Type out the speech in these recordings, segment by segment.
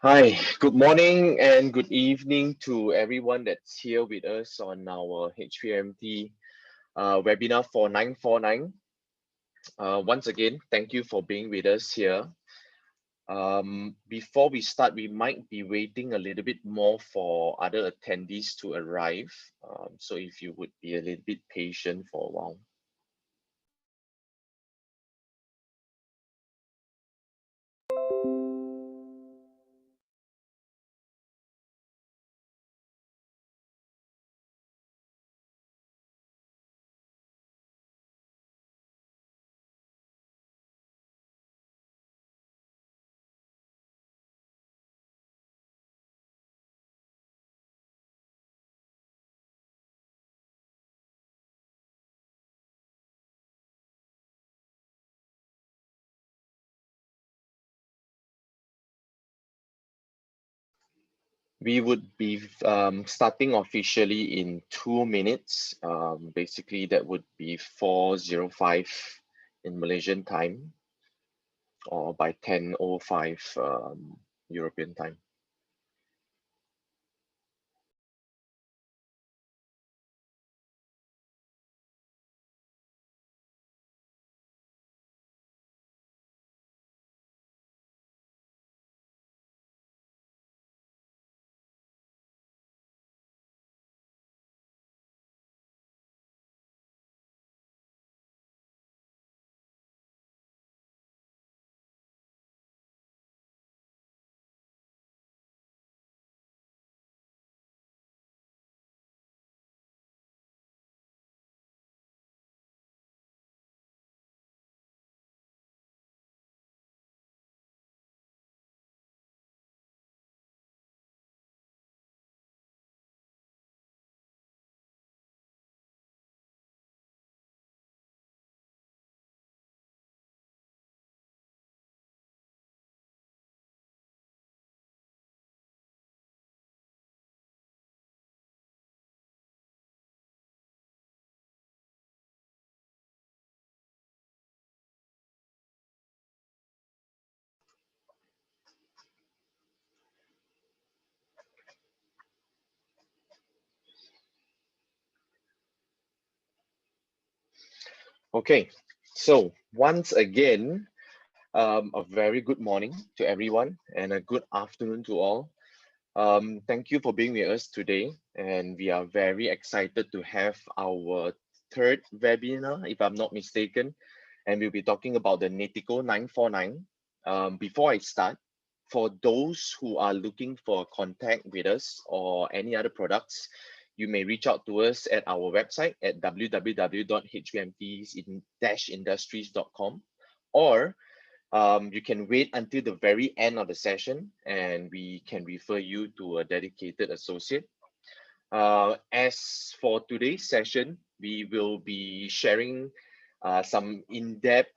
Hi, good morning and good evening to everyone that's here with us on our HPMT webinar for 949. Once again, thank you for being with us here. Before we start, we might be waiting a little bit more for other attendees to arrive. So if you would be a little bit patient for a while. We would be starting officially in 2 minutes. Basically, that would be 4:05 in Malaysian time, or by 10:05 European time. Okay, so once again, a very good morning to everyone and a good afternoon to all. Thank you for being with us today, and we are very excited to have our third webinar, if I'm not mistaken, and we'll be talking about the NiTiCo 949. Before I start, for those who are looking for contact with us or any other products, you may reach out to us at our website at www.hpmt-industries.com, or you can wait until the very end of the session and we can refer you to a dedicated associate. As for today's session, we will be sharing some in-depth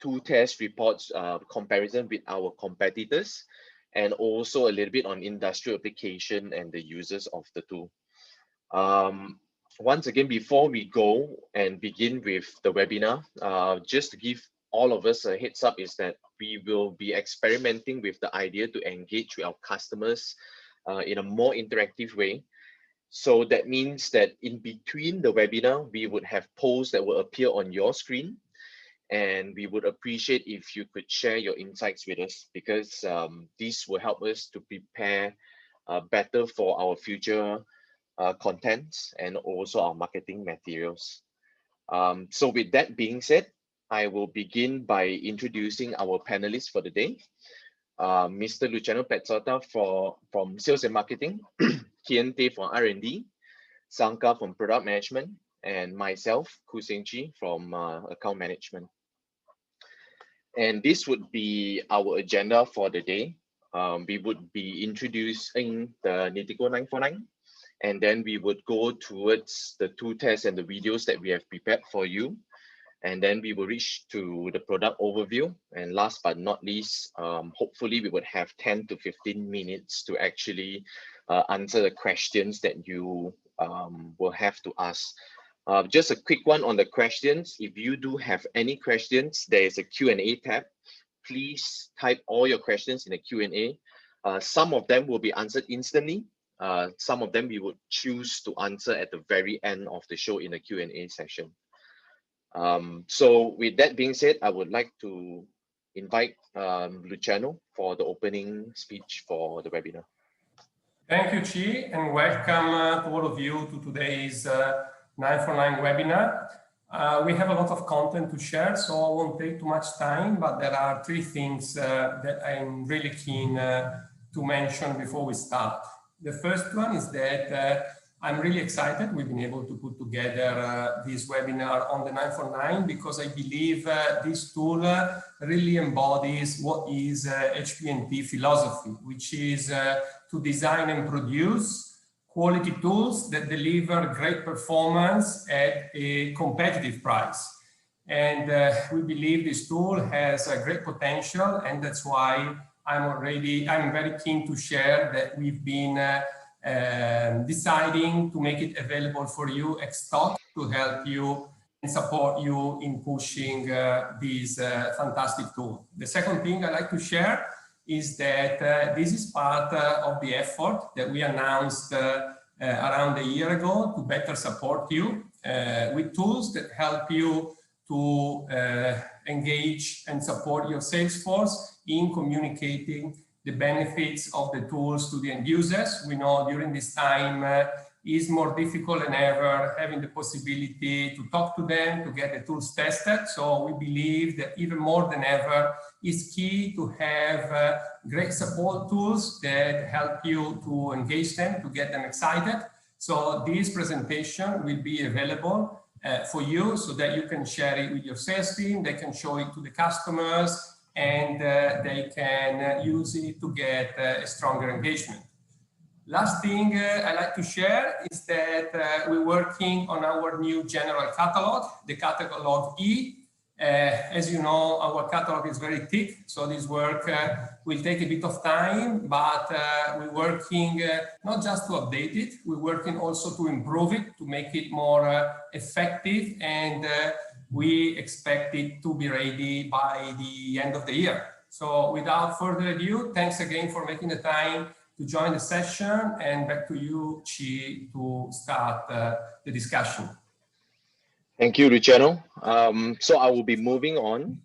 two test reports comparison with our competitors, and also a little bit on industrial application and the uses of the tool. Once again, before we go and begin with the webinar, just to give all of us a heads up is that we will be experimenting with the idea to engage with our customers in a more interactive way. So that means that in between the webinar, we would have polls that will appear on your screen, and we would appreciate if you could share your insights with us, because this will help us to prepare better for our future contents and also our marketing materials. So with that being said, I will begin by introducing our panelists for the day. Mr. Luciano Pezzota from Sales and Marketing, Kian Tay from R&D, Sanka from Product Management, and myself, Ku Seng Chi from Account Management. And this would be our agenda for the day. We would be introducing the NiTiCo 949, and then we would go towards the two tests and the videos that we have prepared for you. And then we will reach to the product overview. And last but not least, hopefully we would have 10 to 15 minutes to actually answer the questions that you will have to ask. Just a quick one on the questions. If you do have any questions, there is a Q&A tab. Please type all your questions in the Q&A. Some of them will be answered instantly. Some of them we would choose to answer at the very end of the show in the Q&A session. So with that being said, I would like to invite Luciano for the opening speech for the webinar. Thank you, Chi, and welcome to all of you to today's 949 webinar. We have a lot of content to share, so I won't take too much time, but there are three things that I'm really keen to mention before we start. The first one is that I'm really excited we've been able to put together this webinar on the 949 because I believe this tool really embodies what is HPMT philosophy, which is to design and produce quality tools that deliver great performance at a competitive price. And we believe this tool has a great potential, and that's why I'm very keen to share that we've been deciding to make it available for you ex stock to help you and support you in pushing this fantastic tool. The second thing I'd like to share is that this is part of the effort that we announced around a year ago to better support you with tools that help you to engage and support your sales force in communicating the benefits of the tools to the end users. We know during this time is more difficult than ever having the possibility to talk to them, to get the tools tested. So we believe that even more than ever is key to have great support tools that help you to engage them, to get them excited. So this presentation will be available for you so that you can share it with your sales team, they can show it to the customers, and they can use it to get a stronger engagement. Last thing I like to share is that we're working on our new general catalog, the catalog E. As you know, our catalog is very thick, so this work will take a bit of time, but we're working not just to update it, we're working also to improve it, to make it more effective, and we expect it to be ready by the end of the year. So without further ado, thanks again for making the time to join the session, and back to you, Chi, to start the discussion. Thank you, Luciano. So I will be moving on.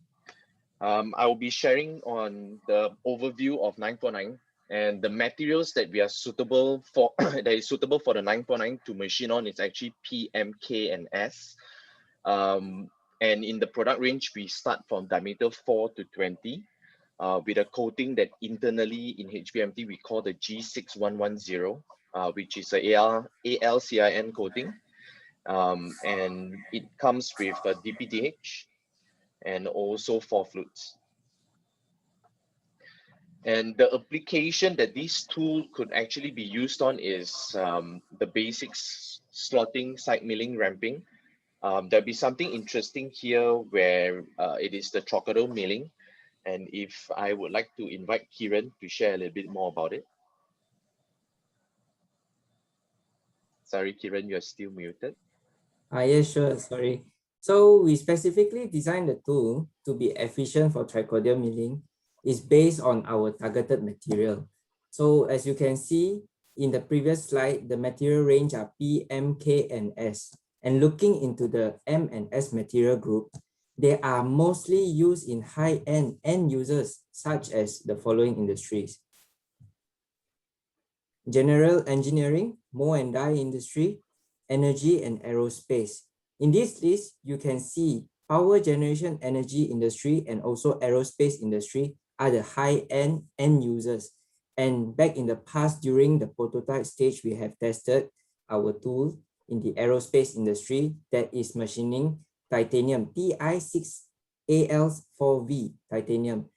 I will be sharing on the overview of 949 and the materials that we are suitable for, that is suitable for the 949 to machine on is actually P, M, K, and S. And in the product range, we start from diameter 4 to 20 with a coating that internally in HPMT we call the G6110, which is a ALCIN coating. And it comes with a DPTH and also 4 flutes. And the application that this tool could actually be used on is the basics slotting, side milling, ramping. There'll be something interesting here where it is the trocadour milling. And if I would like to invite Kiran to share a little bit more about it. Sorry, Kiran, you're still muted. Yeah, sure, sorry. So we specifically designed the tool to be efficient for tricordial milling. It's based on our targeted material. So as you can see in the previous slide, the material range are P, M, K, and S. And looking into the M and S material group, they are mostly used in high-end end users, such as the following industries: general engineering, mold and die industry, energy, and aerospace. In this list, you can see power generation energy industry and also aerospace industry are the high-end end users. And back in the past, during the prototype stage, we have tested our tool in the aerospace industry that is machining titanium, Ti6Al4V titanium,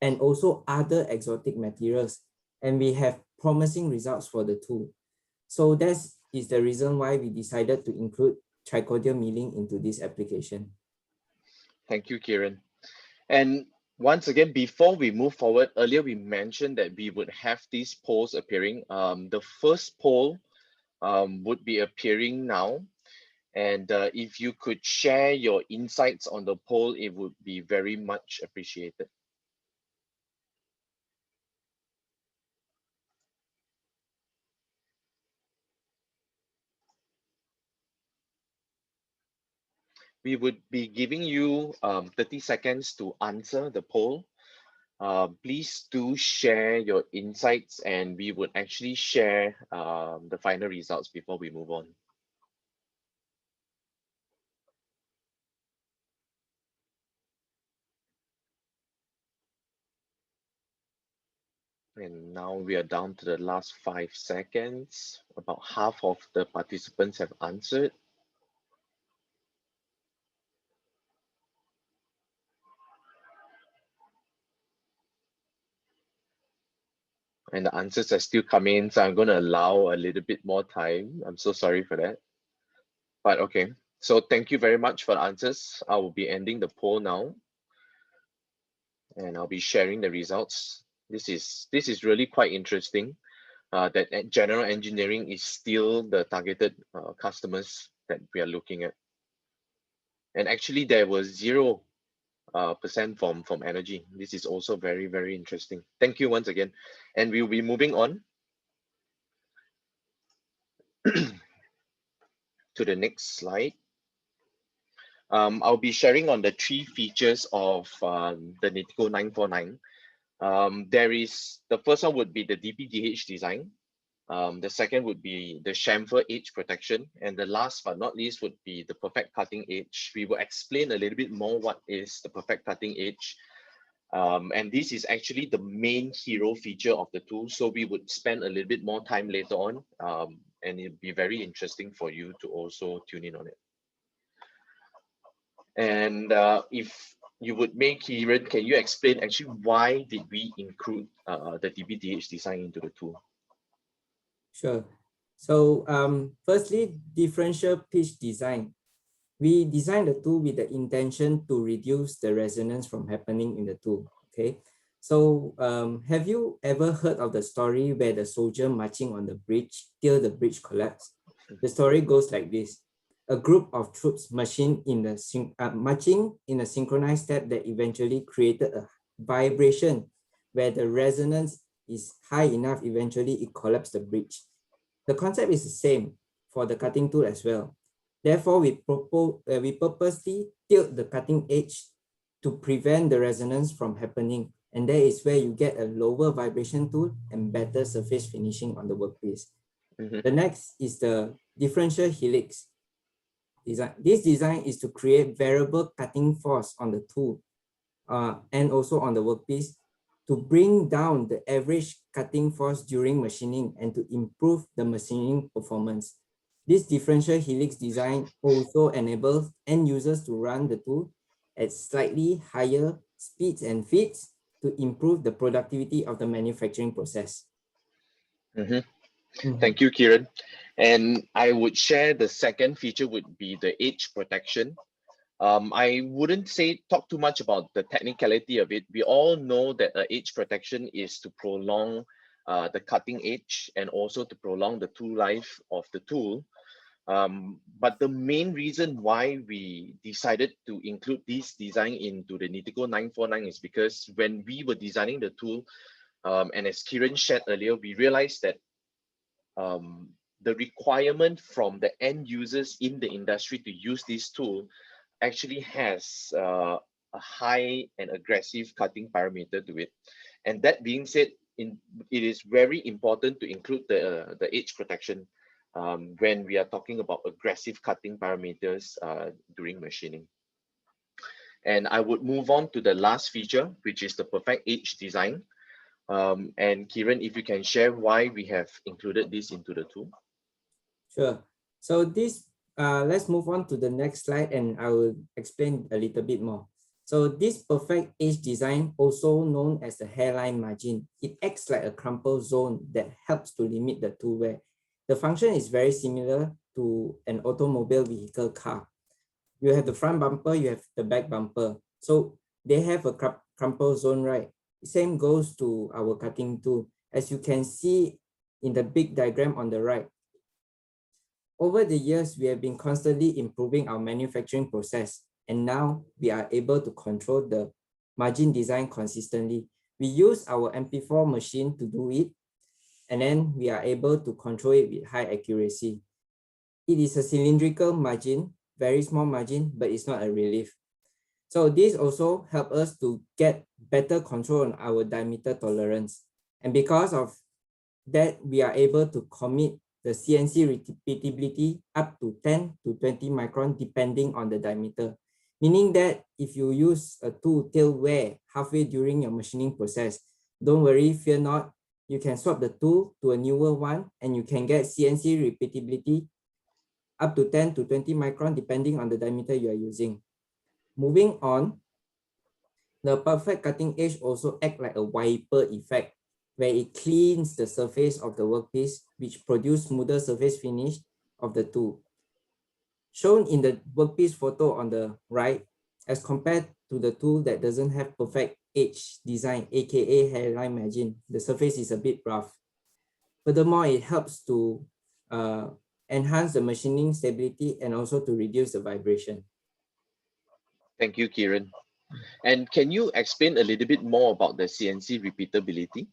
and also other exotic materials. And we have promising results for the tool. So that is the reason why we decided to include tricordial milling into this application. Thank you, Kiran. And once again, before we move forward, earlier we mentioned that we would have these polls appearing. The first poll would be appearing now. And if you could share your insights on the poll, it would be very much appreciated. We would be giving you 30 seconds to answer the poll. Please do share your insights, and we would actually share the final results before we move on. And now we are down to the last 5 seconds. About half of the participants have answered. And the answers are still coming in, so I'm going to allow a little bit more time. I'm so sorry for that. But okay, so thank you very much for the answers. I will be ending the poll now, and I'll be sharing the results. This is really quite interesting. That general engineering is still the targeted customers that we are looking at. And actually, there was 0% from energy. This is also very, very interesting. Thank you once again. And we'll be moving on to the next slide. I'll be sharing on the 3 features of the NiTiCo 949. The first one would be the DPDH design. The second would be the chamfer edge protection. And the last but not least would be the perfect cutting edge. We will explain a little bit more what is the perfect cutting edge. And this is actually the main hero feature of the tool. So we would spend a little bit more time later on, and it'll be very interesting for you to also tune in on it. And if you would make, Kieran, can you explain actually why did we include the DPDH design into the tool? Sure. So firstly, differential pitch design. We designed the tool with the intention to reduce the resonance from happening in the tool. Okay. So have you ever heard of the story where the soldier marching on the bridge till the bridge collapsed? The story goes like this. A group of troops marching in a synchronized step that eventually created a vibration where the resonance is high enough, eventually it collapsed the bridge. The concept is the same for the cutting tool as well. Therefore, we purposely tilt the cutting edge to prevent the resonance from happening. And that is where you get a lower vibration tool and better surface finishing on the workpiece. The next is the differential helix design. This design is to create variable cutting force on the tool and also on the workpiece to bring down the average cutting force during machining and to improve the machining performance. This differential helix design also enables end users to run the tool at slightly higher speeds and feeds to improve the productivity of the manufacturing process. Thank you, Kieran. And I would share the second feature would be the edge protection. I wouldn't talk too much about the technicality of it. We all know that edge protection is to prolong the cutting edge and also to prolong the tool life of the tool. But the main reason why we decided to include this design into the NiTiCo 949 is because when we were designing the tool, and as Kieran shared earlier, we realized that the requirement from the end users in the industry to use this tool actually has a high and aggressive cutting parameter to it. And that being said, it is very important to include the edge protection when we are talking about aggressive cutting parameters during machining. And I would move on to the last feature, which is the perfect edge design. And Kieran, if you can share why we have included this into the tool. Sure. So this, let's move on to the next slide and I will explain a little bit more. So this perfect edge design, also known as the hairline margin, it acts like a crumple zone that helps to limit the tool wear. The function is very similar to an automobile vehicle car. You have the front bumper, you have the back bumper. So they have a crumple zone, right? Same goes to our cutting tool. As you can see in the big diagram on the right, over the years, we have been constantly improving our manufacturing process, and now we are able to control the margin design consistently. We use our MP4 machine to do it, and then we are able to control it with high accuracy. It is a cylindrical margin very small margin, but it's not a relief. So this also help us to get better control on our diameter tolerance. And because of that, we are able to commit the CNC repeatability up to 10 to 20 micron depending on the diameter. Meaning that if you use a tool till wear halfway during your machining process, don't worry, fear not. You can swap the tool to a newer one and you can get CNC repeatability up to 10 to 20 micron depending on the diameter you are using. Moving on, the perfect cutting edge also act like a wiper effect where it cleans the surface of the workpiece, which produce smoother surface finish of the tool. Shown in the workpiece photo on the right, as compared to the tool that doesn't have perfect edge design, aka hairline margin, the surface is a bit rough. Furthermore, it helps to enhance the machining stability and also to reduce the vibration. Thank you, Kieran. And can you explain a little bit more about the CNC repeatability?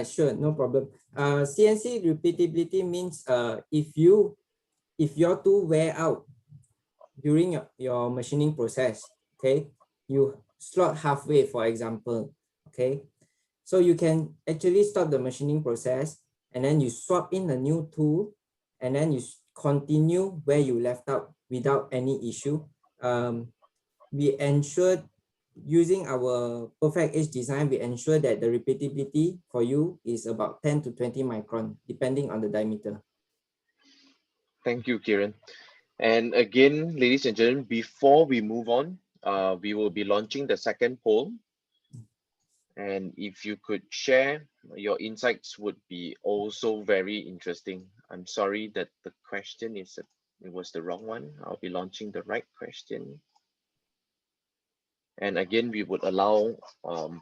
Sure, no problem. CNC repeatability means if your tool wear out during your machining process, okay, you slot halfway, for example, okay, so you can actually stop the machining process and then you swap in a new tool and then you continue where you left out without any issue. We ensure using our perfect edge design, we ensure that the repeatability for you is about 10 to 20 micron, depending on the diameter. Thank you, Kieran. And again, ladies and gentlemen, before we move on, we will be launching the second poll. And if you could share your insights would be also very interesting. I'm sorry that the question it was the wrong one. I'll be launching the right question. And again, we would allow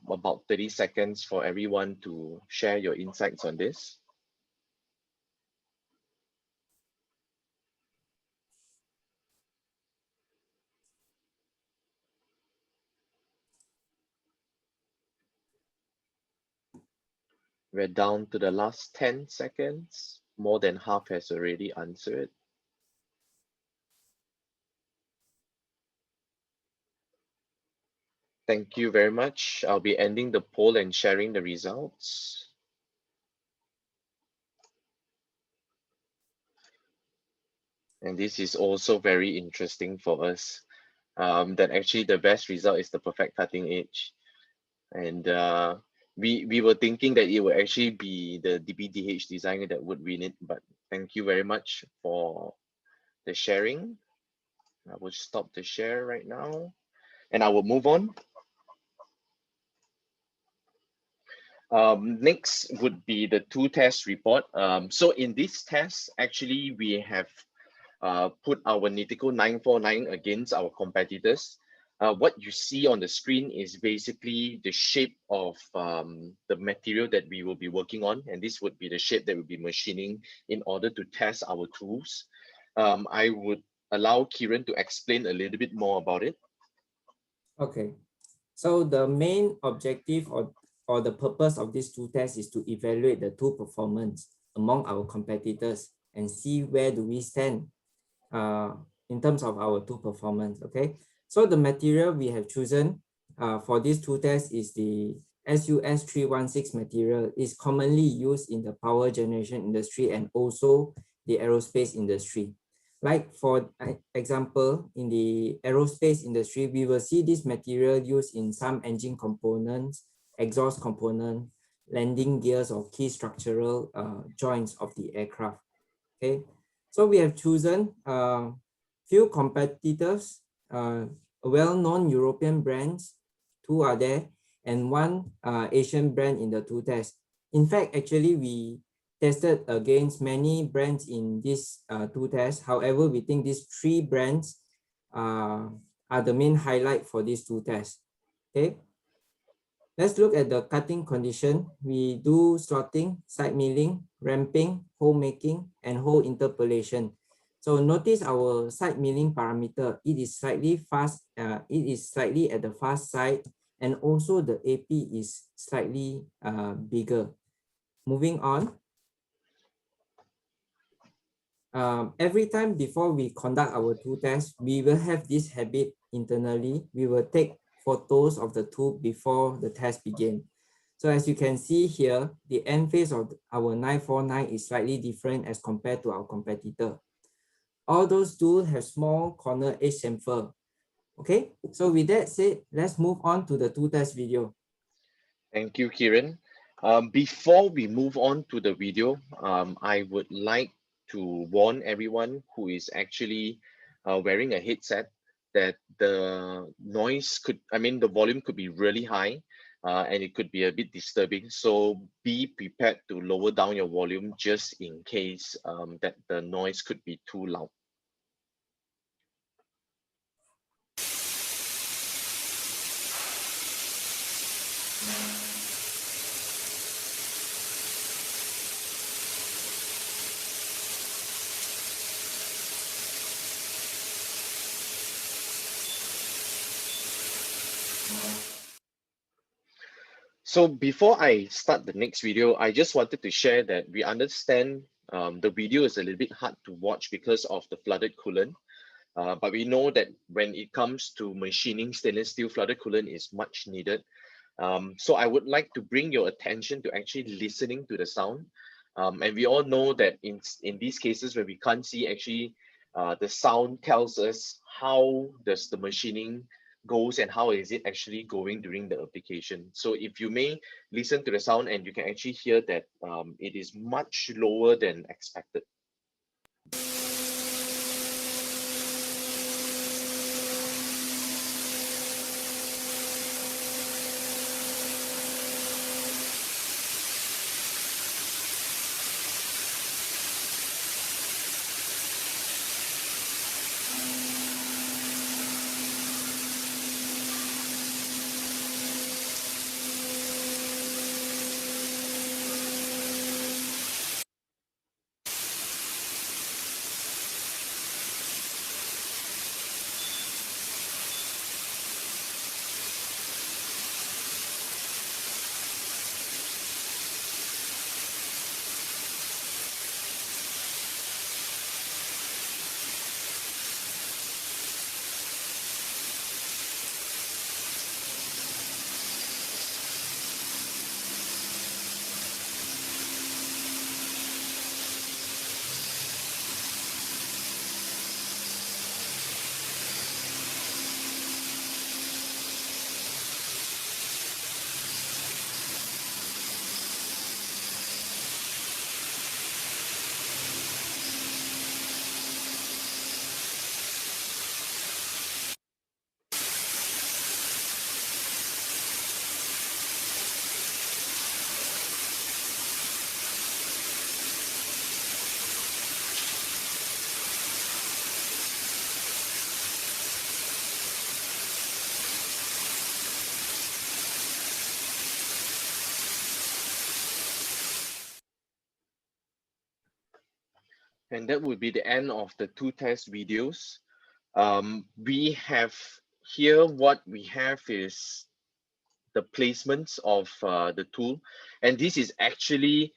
about 30 seconds for everyone to share your insights on this. We're down to the last 10 seconds. More than half has already answered. Thank you very much. I'll be ending the poll and sharing the results. And this is also very interesting for us, that actually the best result is the perfect cutting edge. And we were thinking that it would actually be the DPDH designer that would win it, but thank you very much for the sharing. I will stop the share right now and I will move on. Next would be the two test report. So in this test, actually we have put our NiTiCo 949 against our competitors. What you see on the screen is basically the shape of the material that we will be working on, and this would be the shape that we'll be machining in order to test our tools. I would allow Kieran to explain a little bit more about it. Okay, so the main objective or the purpose of these two tests is to evaluate the tool performance among our competitors and see where do we stand in terms of our tool performance. Okay, so the material we have chosen for these two tests is the SUS 316 material. Is commonly used in the power generation industry and also the aerospace industry. Like for example, in the aerospace industry, we will see this material used in some engine components, exhaust component, landing gears or key structural joints of the aircraft. Okay, so we have chosen few competitors, well-known European brands, two are there, and one Asian brand in the two tests. In fact, actually we tested against many brands in these two tests. However, we think these three brands are the main highlight for these two tests. Okay, let's look at the cutting condition. We do slotting, side milling, ramping, hole making, and hole interpolation. So notice our side milling parameter. It is slightly fast. It is slightly at the fast side, and also the AP is slightly bigger. Moving on. every time before we conduct our tool test, we will have this habit internally. We will take photos of the tool before the test begin. So as you can see here, the end face of our 949 is slightly different as compared to our competitor. All those tools have small corner edge chamfer. Okay, so with that said, let's move on to the tool test video. Thank you, Kiran. Before we move on to the video, I would like to warn everyone who is actually wearing a headset that the noise could, the volume could be really high and it could be a bit disturbing. So be prepared to lower down your volume just in case that the noise could be too loud. So before I start the next video, I just wanted to share that we understand the video is a little bit hard to watch because of the flooded coolant. But we know that when it comes to machining stainless steel, flooded coolant is much needed. So I would like to bring your attention to actually listening to the sound. And we all know that in these cases where we can't see, actually the sound tells us how does the machining goes and how is it actually going during the application. So if you may listen to the sound and you can actually hear that it is much lower than expected. And that would be the end of the two test videos. We have here, what we have is the placements of the tool. And this is actually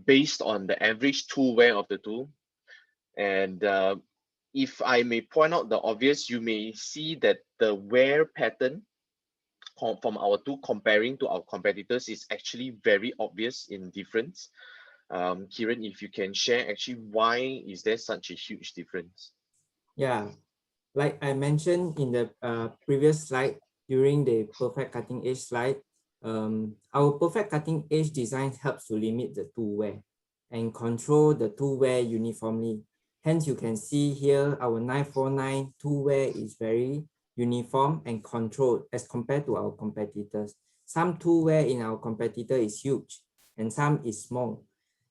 based on the average tool wear of the tool. And if I may point out the obvious, you may see that the wear pattern from our tool comparing to our competitors is actually very obvious in difference. Kiran, if you can share actually why is there such a huge difference? Yeah, like I mentioned in the previous slide during the perfect cutting edge slide, our perfect cutting edge design helps to limit the tool wear and control the tool wear uniformly. Hence, you can see here our 949 tool wear is very uniform and controlled as compared to our competitors. Some tool wear in our competitor is huge and some is small.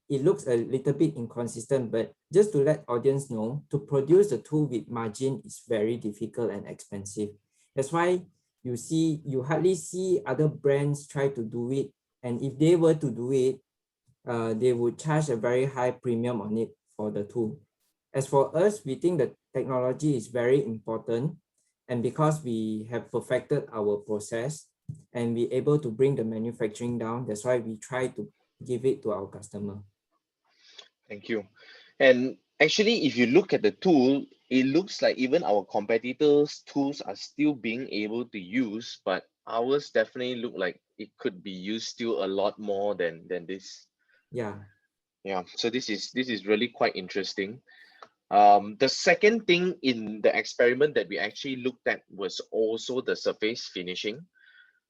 It looks a little bit inconsistent, but just to let audience know, to produce the tool with margin is very difficult and expensive. That's why you hardly see other brands try to do it. And if they were to do it, they would charge a very high premium on it for the tool. As for us, we think that technology is very important. And because we have perfected our process and be able to bring the manufacturing down, that's why we try to give it to our customer. Thank you. And Actually, if you look at the tool, it looks like even our competitors' tools are still being able to use, but ours definitely look like it could be used still a lot more than this. Yeah. Yeah, so this is really quite interesting. The second thing in the experiment that we actually looked at was also the surface finishing.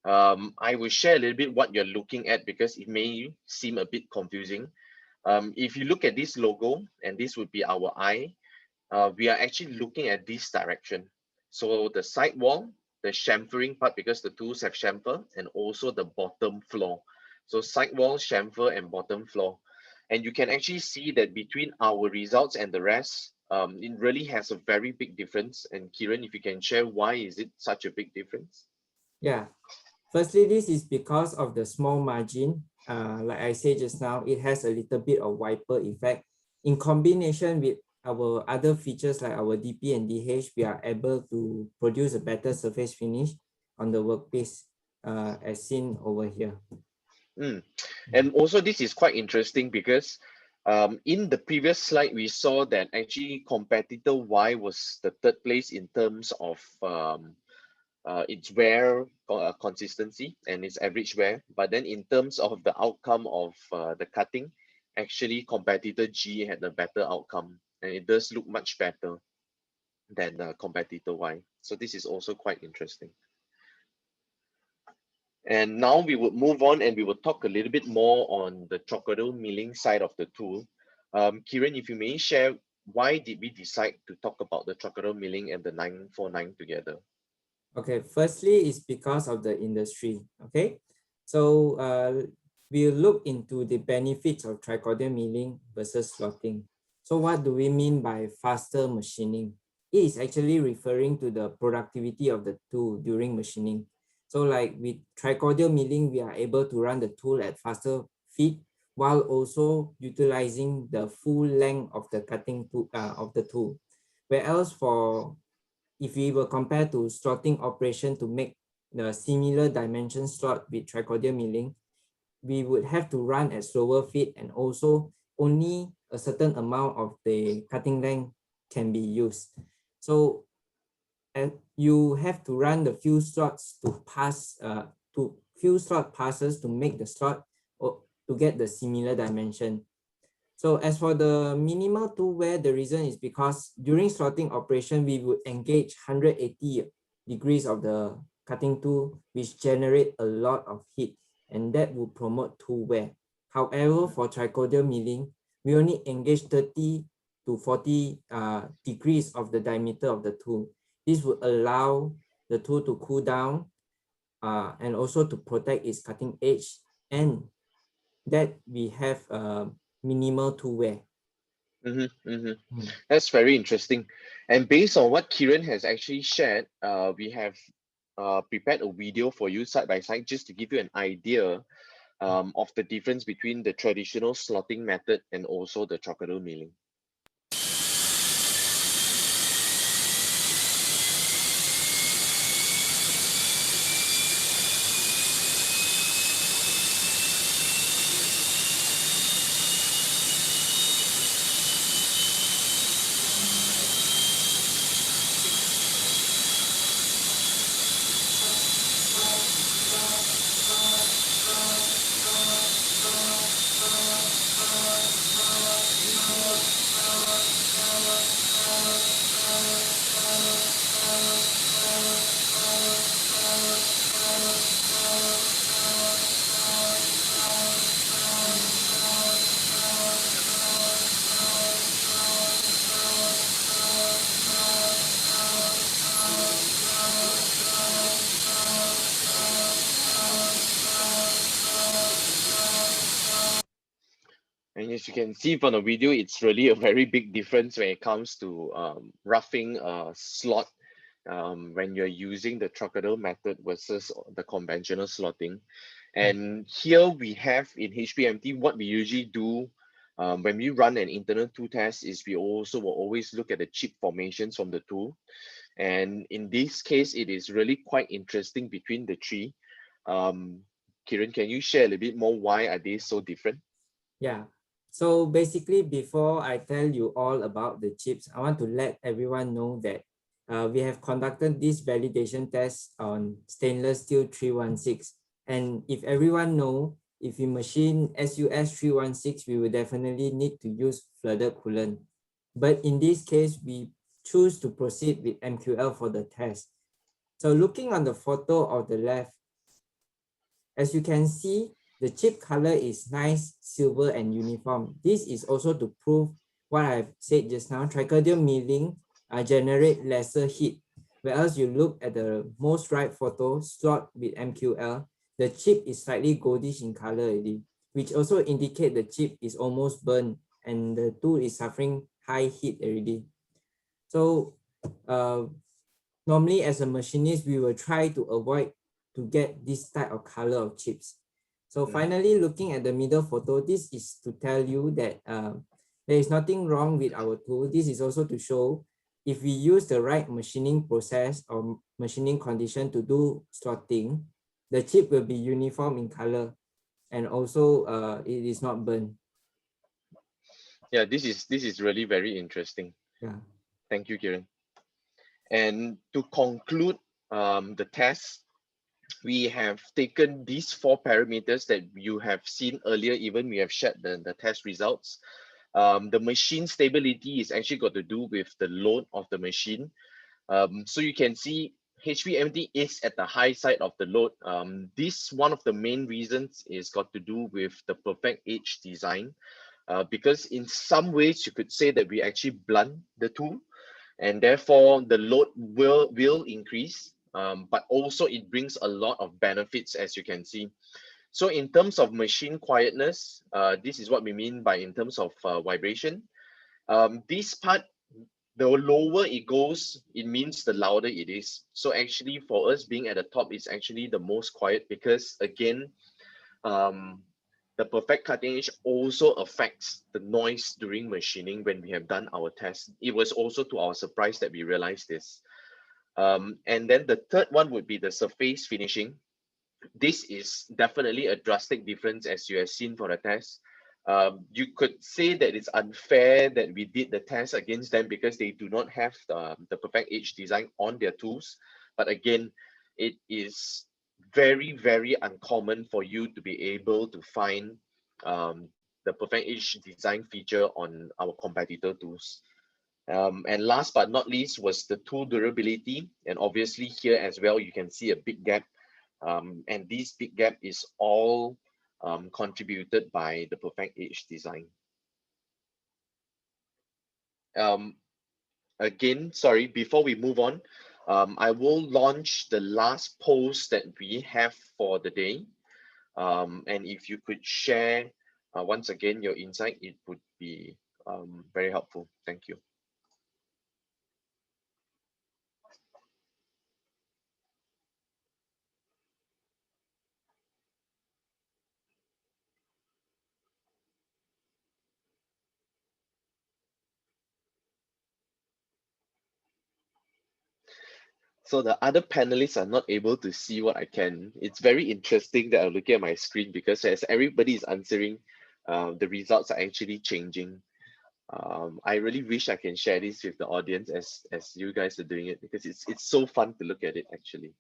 I will share a little bit what you're looking at because it may seem a bit confusing. If you look at this logo, and this would be our eye, we are actually looking at this direction. So the side wall, the chamfering part, because the tools have chamfer, and also the bottom floor. So side wall, chamfer, and bottom floor. And you can actually see that between our results and the rest, it really has a very big difference. And Kiran, if you can share why is it such a big difference? Yeah. Firstly, this is because of the small margin. Like I said just now, it has a little bit of wiper effect. In combination with our other features like our DP and DH, we are able to produce a better surface finish on the workpiece, as seen over here. Mm. And also this is quite interesting because in the previous slide, we saw that actually competitor Y was the third place in terms of its wear consistency and its average wear. But then in terms of the outcome of the cutting, actually competitor G had a better outcome and it does look much better than competitor Y. So this is also quite interesting. And now we would move on and we will talk a little bit more on the trocarel milling side of the tool. Kiran, if you may share, why did we decide to talk about the trocarel milling and the 949 together? Okay, firstly, it's because of the industry. Okay, so we'll look into the benefits of tricorder milling versus slotting. So what do we mean by faster machining? It is actually referring to the productivity of the tool during machining. So like with tricorder milling, we are able to run the tool at faster feed while also utilizing the full length of the cutting tool, of the tool. Whereas for if we were compared to slotting operation to make the similar dimension slot with tricorder milling, we would have to run at slower feed and also only a certain amount of the cutting length can be used. So and you have to run the few slots to pass to few slot passes to make the slot or to get the similar dimension. So as for the minimal tool wear, the reason is because during slotting operation, we would engage 180 degrees of the cutting tool, which generate a lot of heat, and that would promote tool wear. However, for tricorder milling, we only engage 30 to 40 degrees of the diameter of the tool. This would allow the tool to cool down and also to protect its cutting edge, and that we have minimal tool wear. That's very interesting. And based on what Kiran has actually shared, we have prepared a video for you side by side just to give you an idea of the difference between the traditional slotting method and also the trocarel milling. And as you can see from the video, it's really a very big difference when it comes to roughing a slot when you're using the trocarel method versus the conventional slotting. And here we have in HPMT, what we usually do when we run an internal tool test is we also will always look at the chip formations from the tool. And in this case, it is really quite interesting between the three. Kiran, can you share a little bit more why are they so different? Yeah. So basically, before I tell you all about the chips, I want to let everyone know that we have conducted this validation test on stainless steel 316. And if everyone know, if we machine SUS 316, we will definitely need to use flooded coolant. But in this case, we choose to proceed with MQL for the test. So looking on the photo of the left, as you can see, the chip color is nice, silver and uniform. This is also to prove what I've said just now. Tricardial milling generate lesser heat. Whereas you look at the most right photo, slot with MQL, the chip is slightly goldish in color already, which also indicate the chip is almost burned and the tool is suffering high heat already. So normally as a machinist, we will try to avoid to get this type of color of chips. So finally, looking at the middle photo, this is to tell you that there is nothing wrong with our tool. This is also to show if we use the right machining process or machining condition to do slotting, the chip will be uniform in color and also it is not burned. Yeah, this is really very interesting. Yeah. Thank you, Kiran. And to conclude the test, we have taken these 4 parameters that you have seen earlier. Even we have shared the test results. The machine stability is actually got to do with the load of the machine. So you can see HPMT is at the high side of the load. This one of the main reasons is got to do with the perfect edge design, because in some ways you could say that we actually blunt the tool, and therefore the load will increase, but also it brings a lot of benefits, as you can see. So in terms of machine quietness, this is what we mean by in terms of vibration. This part, the lower it goes, it means the louder it is. So actually for us being at the top is actually the most quiet, because again, the perfect cutting edge also affects the noise during machining when we have done our test. It was also to our surprise that we realized this. And then the third one would be the surface finishing. This is definitely a drastic difference, as you have seen for the test. You could say that it's unfair that we did the test against them because they do not have the perfect edge design on their tools. But again, it is very, very uncommon for you to be able to find the perfect edge design feature on our competitor tools. And last but not least was the tool durability. And obviously here as well, you can see a big gap. And this big gap is all contributed by the perfect edge design. Again, sorry, before we move on, I will launch the last post that we have for the day. And if you could share once again your insight, it would be very helpful. Thank you. So the other panelists are not able to see what I can. It's very interesting that I'm looking at my screen, because as everybody is answering, the results are actually changing. I really wish I can share this with the audience as you guys are doing it, because it's so fun to look at it actually.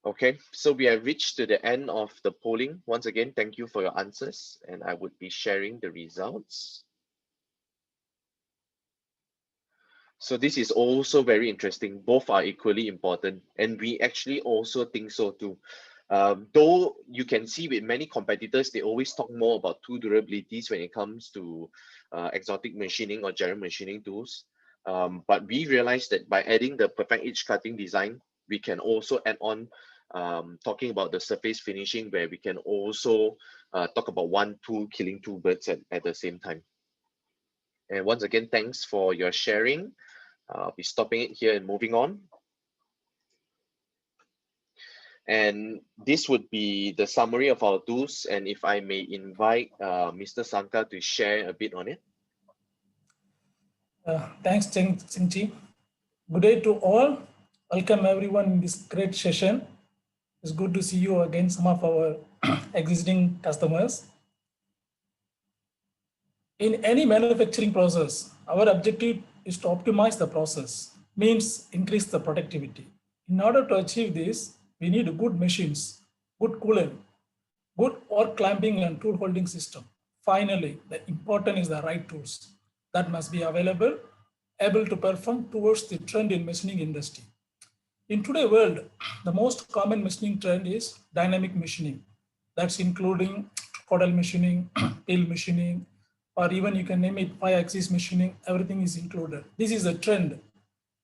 Okay, so we have reached to the end of the polling. Once again, thank you for your answers, and I would be sharing the results. So this is also very interesting. Both are equally important, and we actually also think so too. Though you can see with many competitors, they always talk more about tool durabilities when it comes to exotic machining or general machining tools. But we realized that by adding the perfect edge cutting design, we can also add on talking about the surface finishing, where we can also talk about one tool killing two birds at the same time. And once again, thanks for your sharing. I'll be stopping it here and moving on. And this would be the summary of our tools. And if I may invite Mr. Sanka to share a bit on it. Thanks, Chingchi. Good day to all. Welcome everyone in this great session. It's good to see you again, some of our existing customers. In any manufacturing process, our objective is to optimize the process, means increase the productivity. In order to achieve this, we need good machines, good coolant, good work clamping and tool holding system. Finally, the important is the right tools that must be available, able to perform towards the trend in machining industry. In today's world, the most common machining trend is dynamic machining. That's including cordal machining, peel machining, or even you can name it 5-axis machining, everything is included. This is a trend.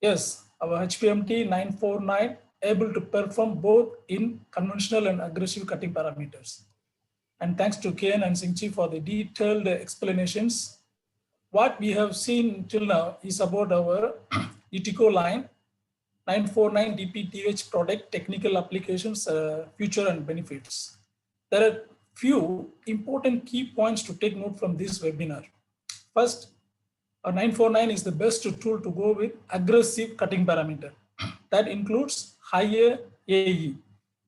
Yes, our HPMT 949 able to perform both in conventional and aggressive cutting parameters. And thanks to Ken and Singchi for the detailed explanations. What we have seen till now is about our NiTiCo line 949 DPTH product technical applications, future and benefits. There are few important key points to take note from this webinar. First, a 949 is the best tool to go with aggressive cutting parameter. That includes higher AE.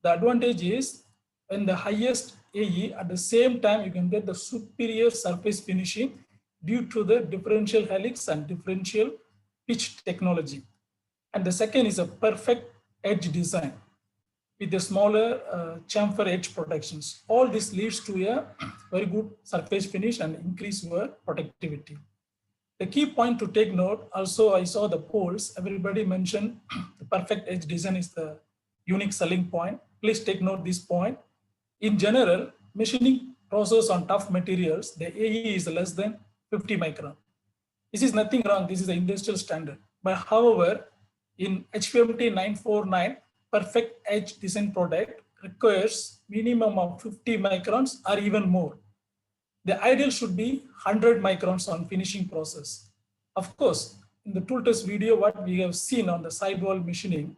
The advantage is when the highest AE, at the same time you can get the superior surface finishing due to the differential helix and differential pitch technology. And the second is a perfect edge design with the smaller chamfer edge protections. All this leads to a very good surface finish and increase your productivity. The key point to take note, also I saw the polls, everybody mentioned the perfect edge design is the unique selling point. Please take note this point. In general, machining process on tough materials, the AE is less than 50 micron. This is nothing wrong, this is the industrial standard. But however, in HPMT 949, perfect edge design product requires minimum of 50 microns or even more. The ideal should be 100 microns on finishing process. Of course, in the tool test video, what we have seen on the sidewall machining,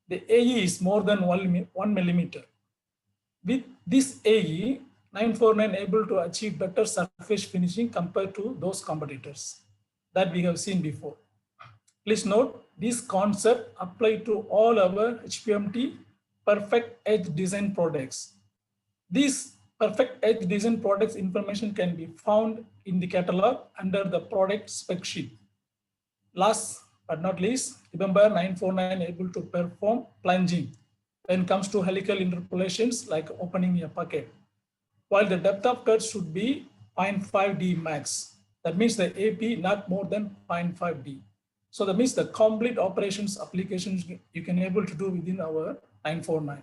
the AE is more than 1 millimeter. With this AE, 949 able to achieve better surface finishing compared to those competitors that we have seen before. Please note, this concept apply to all our HPMT perfect edge design products. These perfect edge design products information can be found in the catalog under the product spec sheet. Last but not least, remember 949 able to perform plunging when it comes to helical interpolations like opening a pocket. While the depth of cut should be 0.5D max. That means the AP not more than 0.5D. So that means the complete operations applications you can able to do within our 949.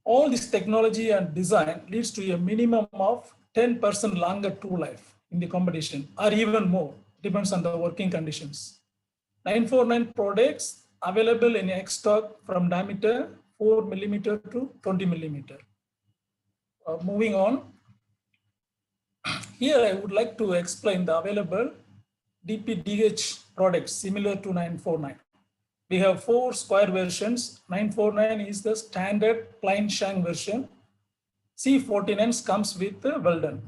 All this technology and design leads to a minimum of 10% longer tool life in the competition or even more, depends on the working conditions. 949 products available in X stock from diameter 4 millimeter to 20 millimeter. Moving on, here I would like to explain the available DPDH products similar to 949. We have 4 square versions. 949 is the standard plain shank version. C49 comes with well done.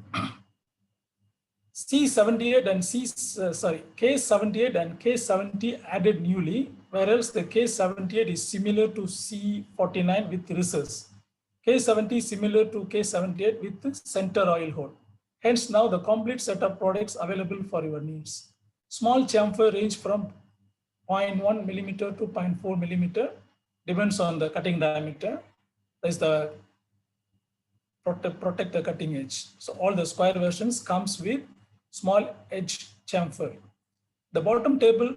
C78 and K78 and K70 added newly, whereas the K78 is similar to C49 with recess. K70 similar to K78 with center oil hole. Hence now the complete set of products available for your needs. Small chamfer range from 0.1 millimeter to 0.4 millimeter, depends on the cutting diameter. That's the protect the cutting edge. So all the square versions comes with small edge chamfer. The bottom table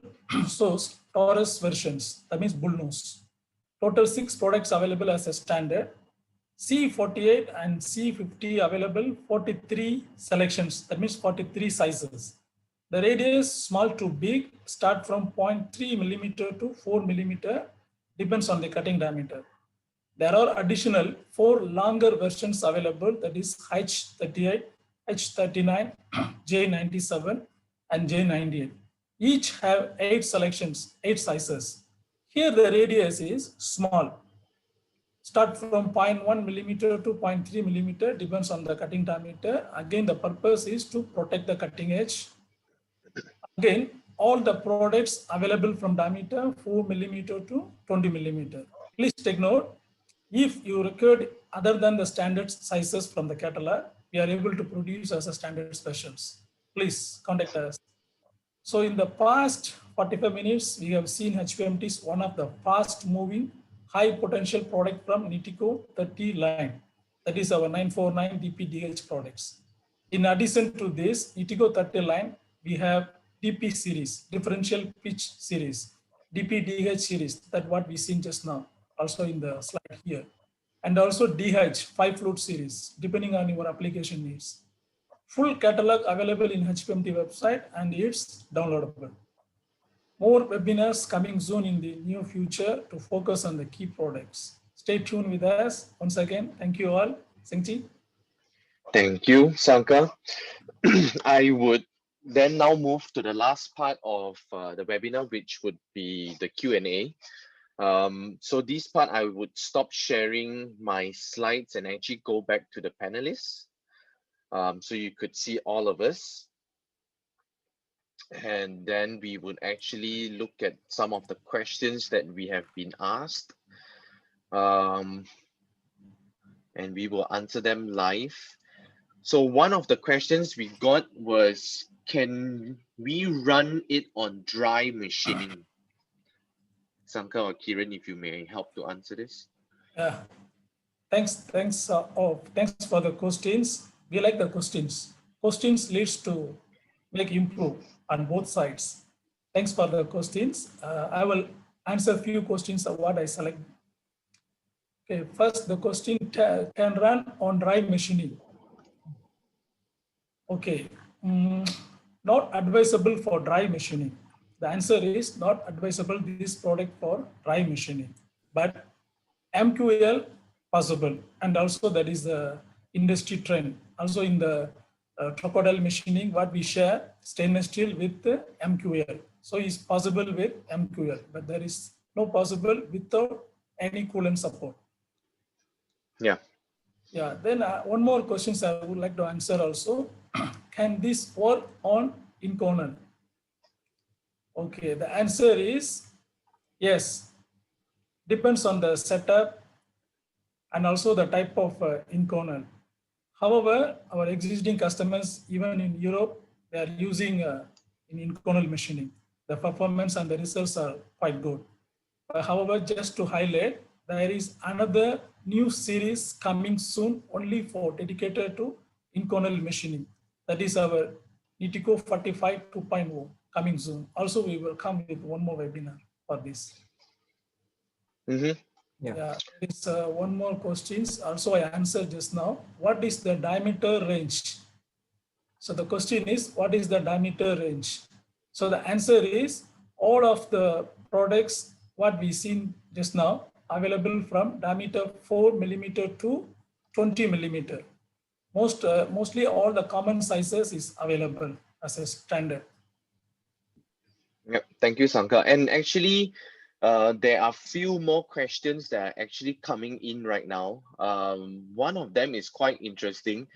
shows Taurus versions, that means bullnose. Total 6 products available as a standard. C48 and C50 available 43 selections, that means 43 sizes. The radius small to big start from 0.3 millimeter to 4 millimeter, depends on the cutting diameter. There are additional 4 longer versions available, that is H38, H39, J97 and J98. Each have 8 selections, 8 sizes. Here the radius is small. Start from 0.1 millimeter to 0.3 millimeter, depends on the cutting diameter. Again, the purpose is to protect the cutting edge. Again, all the products available from diameter 4 millimeter to 20 millimeter. Please take note, if you required other than the standard sizes from the catalog, we are able to produce as a standard specials. Please contact us. So in the past 45 minutes, we have seen HPMT is one of the fast moving, high potential product from NiTiCo 30 line. That is our 949 DPDH products. In addition to this NiTiCo 30 line, we have DP series, differential pitch series, DPDH series, that what we seen just now, also in the slide here. And also DH, 5 fluid series, depending on your application needs. Full catalog available in HPMT website and it's downloadable. More webinars coming soon in the near future to focus on the key products. Stay tuned with us. Once again, thank you all. Sengchi. Thank you, Sankar. I would then now move to the last part of the webinar, which would be the Q&A. So this part, I would stop sharing my slides and actually go back to the panelists. So you could see all of us. And then we would actually look at some of the questions that we have been asked. And we will answer them live. So one of the questions we got was, can we run it on dry machining? Sankar or Kiran, if you may help to answer this. Yeah, thanks for the questions. We like the questions. Questions leads to make improve on both sides. Thanks for the questions. I will answer a few questions of what I select. Okay, first the question, can run on dry machining. Okay, not advisable for dry machining. The answer is not advisable this product for dry machining, but MQL possible, and also that is the industry trend. Also in the crocodile machining, what we share stainless steel with the MQL. So it's possible with MQL, but there is no possible without any coolant support. Yeah. Yeah, then one more questions I would like to answer also. Can this work on inconel? Okay, the answer is yes. Depends on the setup and also the type of inconel. However, our existing customers, even in Europe, they are using in inconel machining. The performance and the results are quite good. However, just to highlight, there is another new series coming soon only for dedicated to inconel machining. That is our NiTiCo 45 2.0 coming soon. Also, we will come with one more webinar for this. Yeah, it's one more questions. Also, I answered just now. What is the diameter range? So the question is, what is the diameter range? So the answer is all of the products what we seen just now available from diameter 4 millimeter to 20 millimeter. Mostly all the common sizes is available as a standard. Yep. Thank you, Sankar. And actually, there are few more questions that are actually coming in right now. One of them is quite interesting.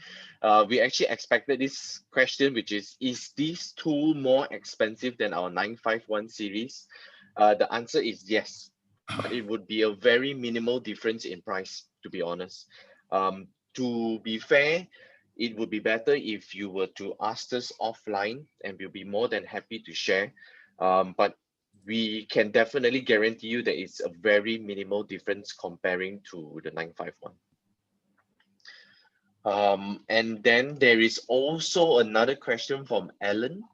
We actually expected this question, which is this tool more expensive than our 951 series? The answer is yes, but it would be a very minimal difference in price, to be honest. To be fair, it would be better if you were to ask us offline, and we'll be more than happy to share. But we can definitely guarantee you that it's a very minimal difference comparing to the 951. And then there is also another question from Alan,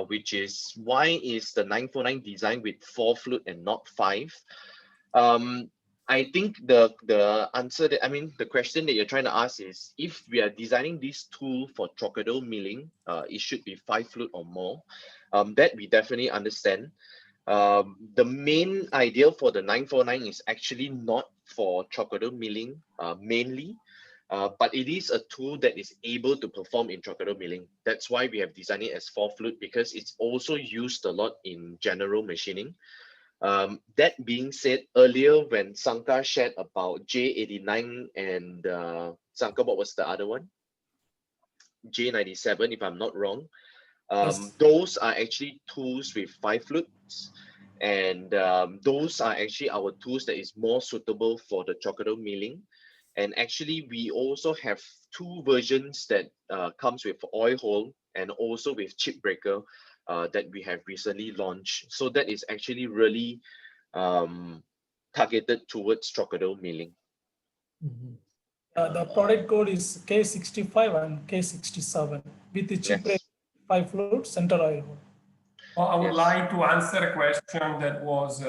which is, why is the 949 designed with 4 flute and not 5? I think the answer that, the question that you're trying to ask is, if we are designing this tool for trochadel milling, it should be 5 flute or more. That we definitely understand. The main idea for the 949 is actually not for trochadel milling mainly, but it is a tool that is able to perform in trochadel milling. That's why we have designed it as 4 flute, because it's also used a lot in general machining. That being said, earlier when Sankar shared about J89 and Sankar, what was the other one? J97, if I'm not wrong. Yes. Those are actually tools with 5 flutes, and those are actually our tools that is more suitable for the trochadel milling. And actually, we also have two versions that comes with oil hole and also with chip breaker that we have recently launched. So that is actually really targeted towards trochadel milling. The product code is K65 and K67 with the chip break, 5 fluid center oil hole. Well, I would Yes. like to answer a question that was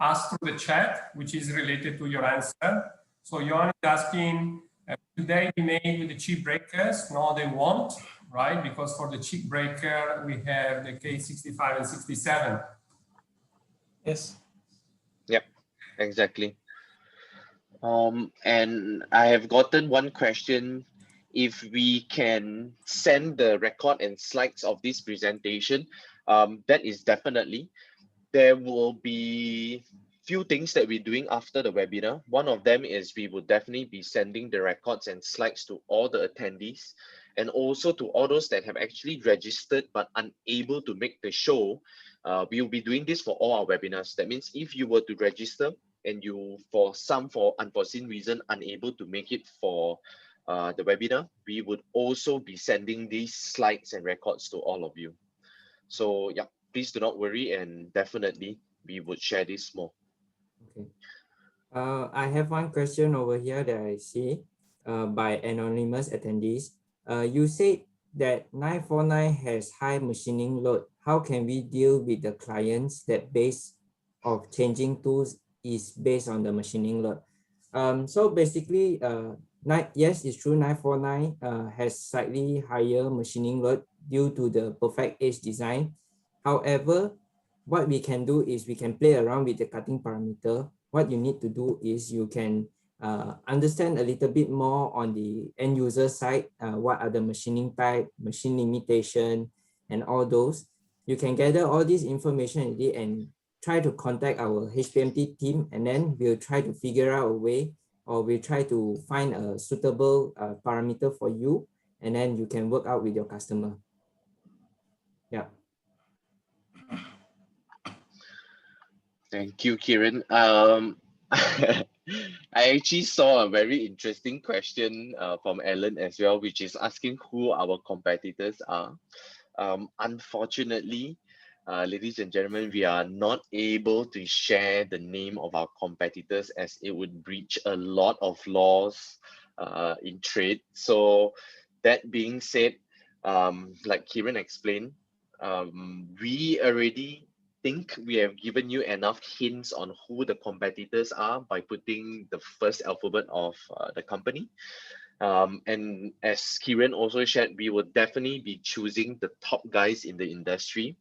asked through the chat, which is related to your answer. So Johan is asking, will they be made with the chip breakers? No, they won't, right? Because for the chip breaker, we have the K65 and 67. Yes. Yep, exactly. And I have gotten one question. If we can send the record and slides of this presentation, that is definitely. There will be few things that we're doing after the webinar. One of them is we will definitely be sending the records and slides to all the attendees, and also to all those that have actually registered but unable to make the show. We will be doing this for all our webinars. That means if you were to register and you, for unforeseen reason, unable to make it for the webinar, we would also be sending these slides and records to all of you. So yeah, please do not worry, and definitely we would share this more. Okay. I have one question over here that I see by anonymous attendees. You said that 949 has high machining load. How can we deal with the clients that base of changing tools is based on the machining load? So basically, yes, it's true, 949 has slightly higher machining load due to the perfect edge design. However, what we can do is we can play around with the cutting parameter. What you need to do is you can understand a little bit more on the end user side, what are the machining type, machine limitation, and all those. You can gather all this information and try to contact our HPMT team, and then we'll try to figure out a way, or we'll try to find a suitable parameter for you, and then you can work out with your customer. Yeah. Thank you, Kiran. I actually saw a very interesting question from Alan as well, which is asking who our competitors are. Unfortunately, ladies and gentlemen, we are not able to share the name of our competitors as it would breach a lot of laws in trade. So that being said, like Kiran explained, we already think we have given you enough hints on who the competitors are by putting the first alphabet of the company. And as Kiran also shared, we will definitely be choosing the top guys in the industry.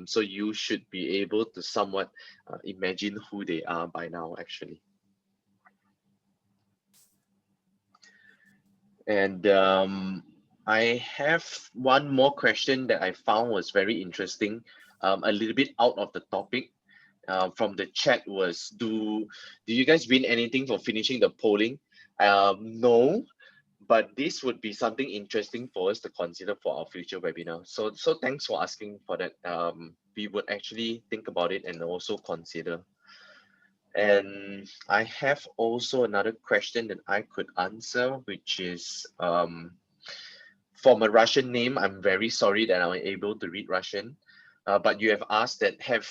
So you should be able to somewhat imagine who they are by now, actually. And I have one more question that I found was very interesting, a little bit out of the topic. From the chat was, do you guys win anything for finishing the polling? No, but this would be something interesting for us to consider for our future webinar. So thanks for asking for that. We would actually think about it and also consider. And I have also another question that I could answer, which is from a Russian name. I'm very sorry that I'm unable to read Russian, but you have asked that have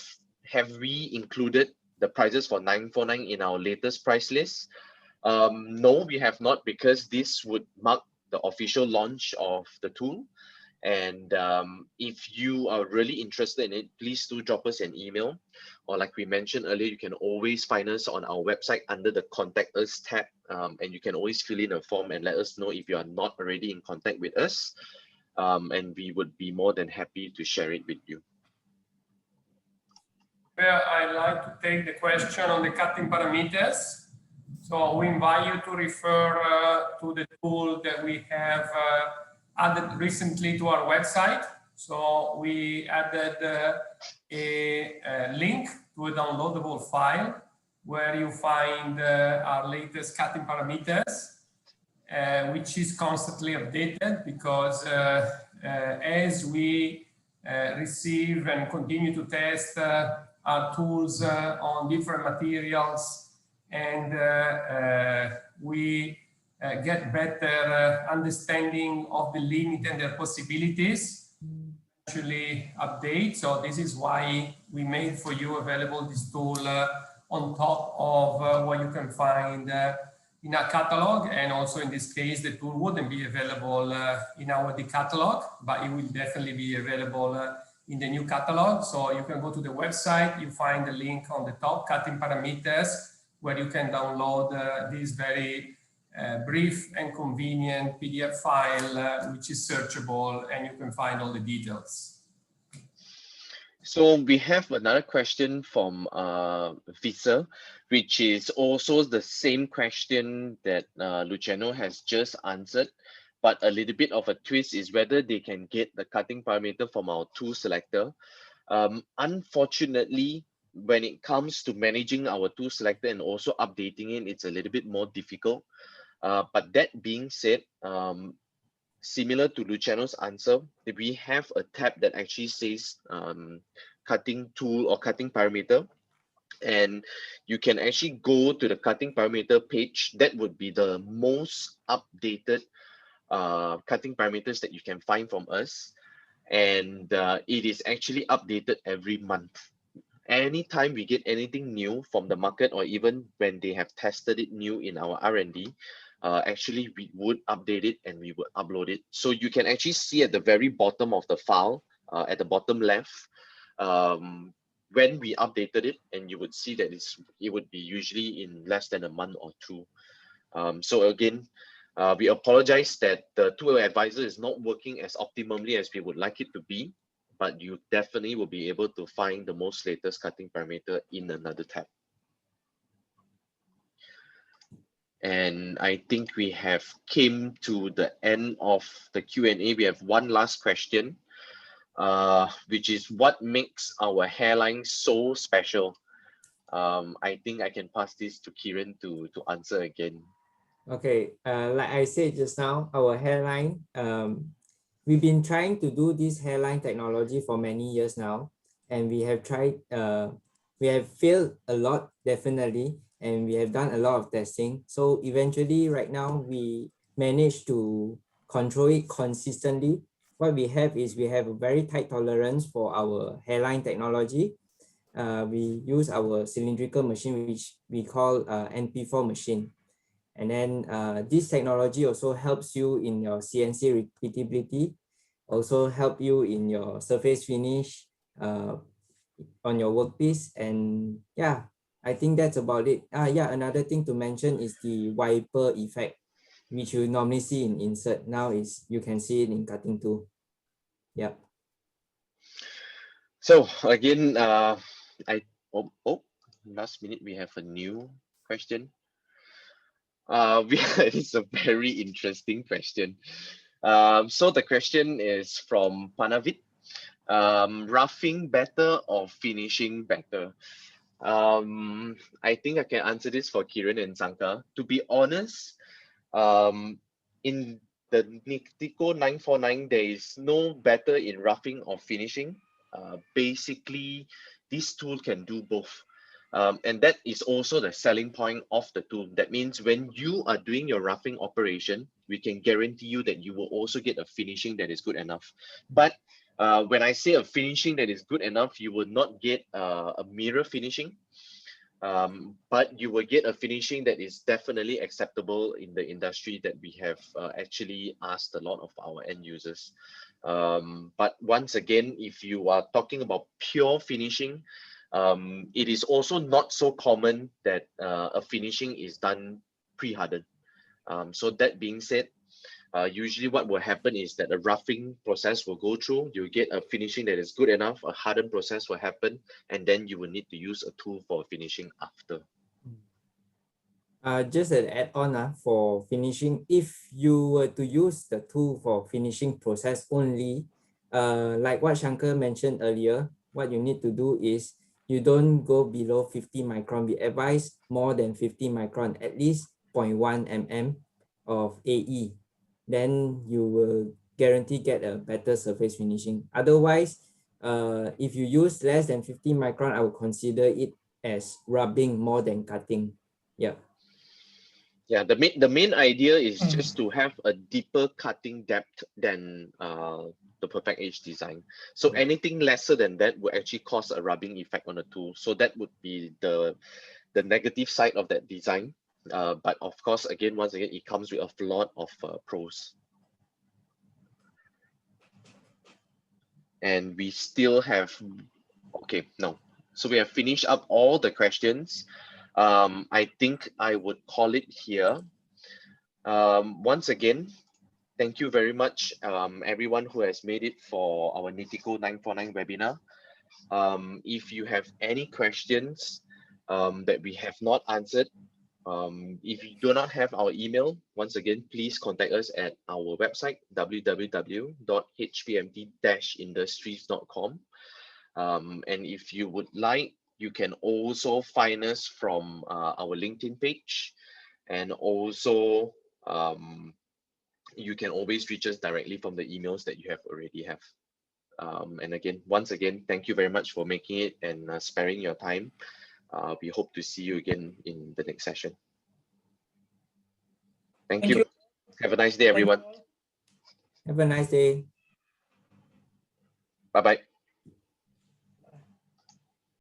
we included the prices for 949 in our latest price list? No, we have not, because this would mark the official launch of the tool. And if you are really interested in it, please do drop us an email. Or like we mentioned earlier, you can always find us on our website under the Contact Us tab. And you can always fill in a form and let us know if you are not already in contact with us. And we would be more than happy to share it with you. Well, I'd like to take the question on the cutting parameters. So we invite you to refer to the tool that we have added recently to our website. So we added a link to a downloadable file where you find our latest cutting parameters, which is constantly updated because as we receive and continue to test our tools on different materials and we get better understanding of the limit and their possibilities, actually update. So this is why we made for you available this tool on top of what you can find in our catalog. And also in this case, the tool wouldn't be available in our D catalog, but it will definitely be available in the new catalog. So you can go to the website, you find the link on the top, cutting parameters, where you can download this very brief and convenient PDF file, which is searchable, and you can find all the details. So we have another question from Visa, which is also the same question that Luciano has just answered, but a little bit of a twist is whether they can get the cutting parameter from our tool selector. Unfortunately, when it comes to managing our tool selector and also updating it, it's a little bit more difficult. But that being said, similar to Luciano's answer, we have a tab that actually says cutting tool or cutting parameter, and you can actually go to the cutting parameter page. That would be the most updated cutting parameters that you can find from us, and it is actually updated every month. Anytime we get anything new from the market, or even when they have tested it new in our R&D, actually we would update it and we would upload it. So you can actually see at the very bottom of the file, at the bottom left, when we updated it, and you would see that it would be usually in less than a month or two. So again, we apologize that the tool advisor is not working as optimally as we would like it to be, but you definitely will be able to find the most latest cutting parameter in another tab. And I think we have came to the end of the Q&A. We have one last question, which is what makes our hairline so special? I think I can pass this to Kiran to answer again. Okay, like I said just now, our hairline, we've been trying to do this hairline technology for many years now, and we have tried, we have failed a lot, definitely, and we have done a lot of testing. So eventually, right now, we managed to control it consistently. What we have is we have a very tight tolerance for our hairline technology. We use our cylindrical machine, which we call NP4 machine. And then this technology also helps you in your CNC repeatability, also help you in your surface finish on your workpiece. And yeah, I think that's about it. Yeah, another thing to mention is the wiper effect, which you normally see in insert. Now is you can see it in cutting tool. Yeah. So again, last minute we have a new question. It's a very interesting question. So the question is from Panavit. Roughing better or finishing better? I think I can answer this for Kiran and Sanka. To be honest, in the NiTiCo 949, there is no better in roughing or finishing. Basically, this tool can do both. And that is also the selling point of the tool. That means when you are doing your roughing operation, we can guarantee you that you will also get a finishing that is good enough. But when I say a finishing that is good enough, you will not get a mirror finishing, but you will get a finishing that is definitely acceptable in the industry that we have actually asked a lot of our end users. But once again, if you are talking about pure finishing, it is also not so common that a finishing is done pre-hardened. So that being said, usually what will happen is that a roughing process will go through, you get a finishing that is good enough, a hardened process will happen, and then you will need to use a tool for finishing after. Just an add-on for finishing, if you were to use the tool for finishing process only, like what Shankar mentioned earlier, what you need to do is you don't go below 50 micron. We advise more than 50 micron, at least 0.1 mm of AE. Then you will guarantee get a better surface finishing. Otherwise, if you use less than 50 micron, I would consider it as rubbing more than cutting. Yeah. Yeah, the main idea is just to have a deeper cutting depth than the perfect edge design. So anything lesser than that would actually cause a rubbing effect on the tool. So that would be the negative side of that design. But of course, once again, it comes with a lot of pros. And we still have, okay, no. So we have finished up all the questions. I think I would call it here. Once again, thank you very much, everyone who has made it for our NiTiCo 949 webinar. If you have any questions that we have not answered, if you do not have our email, once again, please contact us at our website, www.hpmt-industries.com. And if you would like, you can also find us from our LinkedIn page, and also you can always reach us directly from the emails that you have already have. And again, once again, thank you very much for making it and sparing your time. We hope to see you again in the next session. Thank you. Have a nice day, everyone. Have a nice day. Bye-bye.